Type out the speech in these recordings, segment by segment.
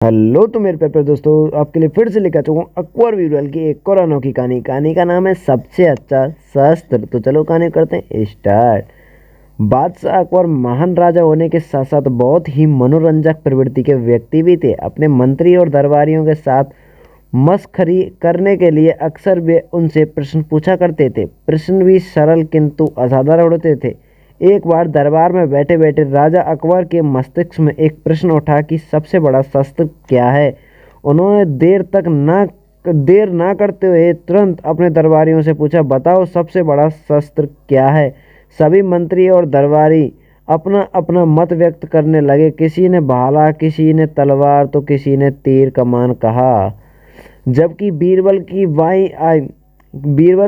Hello तो मेरे प्यारे दोस्तों, आपके लिए फिर से लेकर चुका हूँ अकबर बीरबल की एक और अनोखी कहानी। कहानी का नाम है सबसे अच्छा शस्त्र। तो चलो कहानी करते हैं स्टार्ट। बादशाह अकबर महान राजा होने के साथ साथ बहुत ही मनोरंजक प्रवृत्ति के व्यक्ति भी थे। अपने मंत्री और दरबारियों के साथ मस्खरी करने के लिए अक्सर वे उनसे प्रश्न पूछा करते थे। प्रश्न भी सरल किंतु असाधारण होते थे। एक बार दरबार में बैठे बैठे राजा अकबर के मस्तिष्क में एक प्रश्न उठा कि सबसे बड़ा शस्त्र क्या है। उन्होंने देर ना करते हुए तुरंत अपने दरबारियों से पूछा, बताओ सबसे बड़ा शस्त्र क्या है। सभी मंत्री और दरबारी अपना अपना मत व्यक्त करने लगे। किसी ने भाला, किसी ने तलवार तो किसी ने तीर कमान कहा। जबकि बीरबल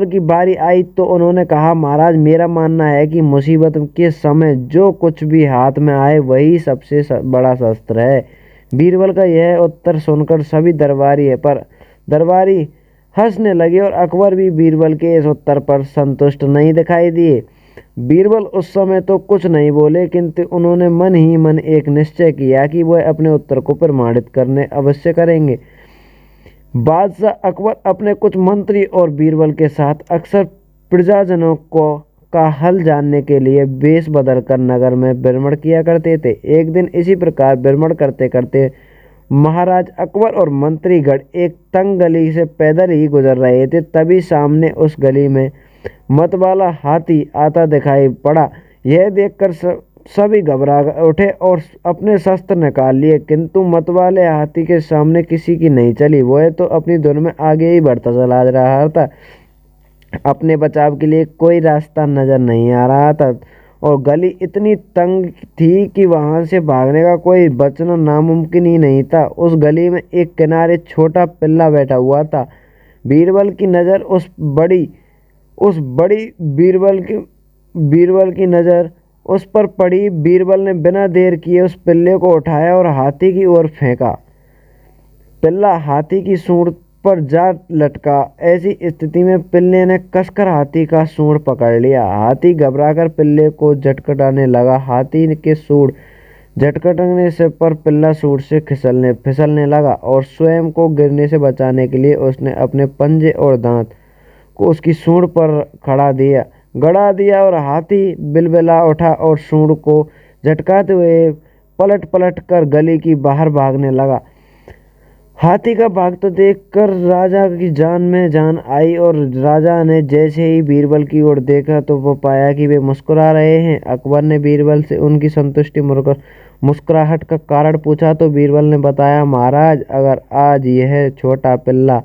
की बारी आई तो उन्होंने कहा, महाराज मेरा मानना है कि मुसीबत के समय जो कुछ भी हाथ में आए वही सबसे बड़ा शस्त्र है। बीरबल का यह उत्तर सुनकर सभी दरबारी हंसने लगे और अकबर भी बीरबल के इस उत्तर पर संतुष्ट नहीं दिखाई दिए। बीरबल उस समय तो कुछ नहीं बोले, किंतु उन्होंने मन ही मन एक निश्चय किया कि वह अपने उत्तर को प्रमाणित करने अवश्य करेंगे। बादशाह अकबर अपने कुछ मंत्री और बीरबल के साथ अक्सर प्रजाजनों को का हाल जानने के लिए वेश बदलकर नगर में भ्रमण किया करते थे। एक दिन इसी प्रकार भ्रमण करते करते महाराज अकबर और मंत्रीगण एक तंग गली से पैदल ही गुजर रहे थे। तभी सामने उस गली में मतवाला हाथी आता दिखाई पड़ा। यह देखकर सभी घबरा उठे और अपने शस्त्र निकाल लिए, किंतु मतवाले हाथी के सामने किसी की नहीं चली। वह तो अपनी धुन में आगे ही बढ़ता चला रहा था। अपने बचाव के लिए कोई रास्ता नजर नहीं आ रहा था और गली इतनी तंग थी कि वहां से भागने का कोई बचना नामुमकिन ही नहीं था। उस गली में एक किनारे छोटा पिल्ला बैठा हुआ था। बीरबल की नज़र उस बड़ी बीरबल की नज़र उस पर पड़ी। बीरबल ने बिना देर किए उस पिल्ले को उठाया और हाथी की ओर फेंका। पिल्ला हाथी की सूंड पर जा लटका। ऐसी स्थिति में पिल्ले ने कसकर हाथी का सूंड पकड़ लिया। हाथी घबराकर पिल्ले को झटकटाने लगा। हाथी के सूंड झटकटने से पर पिल्ला सूंड से फिसलने लगा और स्वयं को गिरने से बचाने के लिए उसने अपने पंजे और दांत को उसकी सूंड पर गड़ा दिया और हाथी बिलबिला उठा और सूंड को झटकाते हुए पलट पलट कर गली की बाहर भागने लगा। हाथी का भागते देखकर राजा की जान में जान आई और राजा ने जैसे ही बीरबल की ओर देखा तो वो पाया कि वे मुस्कुरा रहे हैं। अकबर ने बीरबल से उनकी संतुष्टि मुस्कुराहट का कारण पूछा तो बीरबल ने बताया, महाराज अगर आज यह छोटा पिल्ला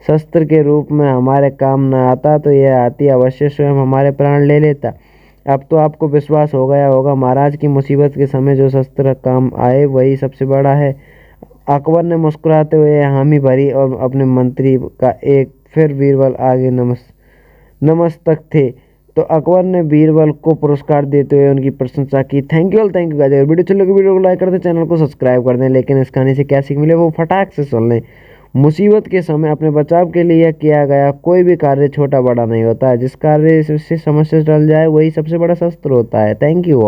शस्त्र के रूप में हमारे काम न आता तो यह हाथी अवश्य स्वयं हमारे प्राण ले लेता। अब तो आपको विश्वास हो गया होगा महाराज की मुसीबत के समय जो शस्त्र काम आए वही सबसे बड़ा है। अकबर ने मुस्कुराते हुए हामी भरी और अपने मंत्री का एक फिर बीरबल आगे नमस्तक थे तो अकबर ने बीरबल को पुरस्कार देते हुए उनकी प्रशंसा की। Thank you guys. अगर वीडियो अच्छी लगी वीडियो को लाइक कर दें, चैनल को सब्सक्राइब कर दें। लेकिन इस कहानी से क्या सीख मिले वो फटाक से सुन लें। मुसीबत के समय अपने बचाव के लिए किया गया कोई भी कार्य छोटा बड़ा नहीं होता है। जिस कार्य से समस्या टल जाए वही सबसे बड़ा शस्त्र होता है। Thank you.